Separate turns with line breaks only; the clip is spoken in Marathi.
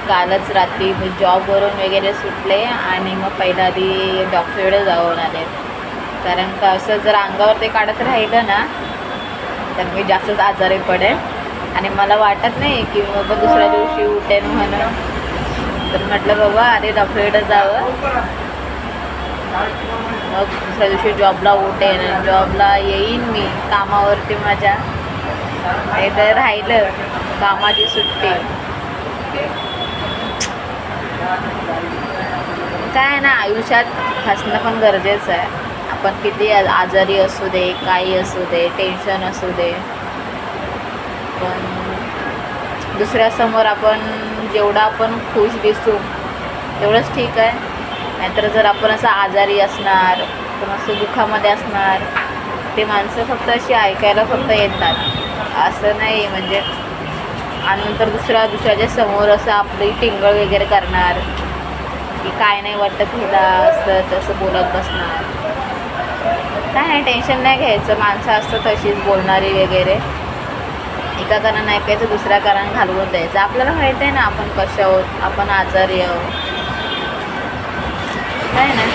कालच रात्री मी जॉबवरून वगैरे सुटले आणि मग पहिल्या आधी डॉक्टरकडे जाऊन आले. कारण का असं जर अंगावर ते काढत राहिलं ना तर मी जास्तच आजारी पडेल आणि मला वाटत नाही की मग दुसऱ्या दिवशी उठेन म्हणून. तर म्हटलं बाबा आधी डॉक्टरकडे जावं, मग दुसऱ्या दिवशी जॉबला उठेन, जॉबला येईन मी कामावरती माझ्या. हे तर राहिलं कामाची सुट्टी. काय ना, आयुष्यात हसणं पण गरजेचं आहे. आपण किती आजारी असू दे, काही असू दे, टेन्शन असू दे, पण दुसऱ्यासमोर आपण जेवढं आपण खुश दिसू तेवढंच ठीक आहे. नाहीतर जर आपण असं आजारी असणार, पण असं दुःखामध्ये असणार, ते माणसं फक्त अशी ऐकायला फक्त येतात, असं नाही. म्हणजे आणि नंतर दुसऱ्याच्या समोर असं आपली टिंगळ वगैरे करणार की काय नाही वाटत हिला, असं तसं बोलत बसणार. काय नाही, टेन्शन नाही घ्यायचं. माणसं असतं तशीच बोलणारी वगैरे. एका कानानं ऐकायचं, दुसऱ्या कानानं घालवून द्यायचं. आपल्याला माहिती आहे ना आपण कशा आहोत, आपण आजारी आहोत. काय नाही.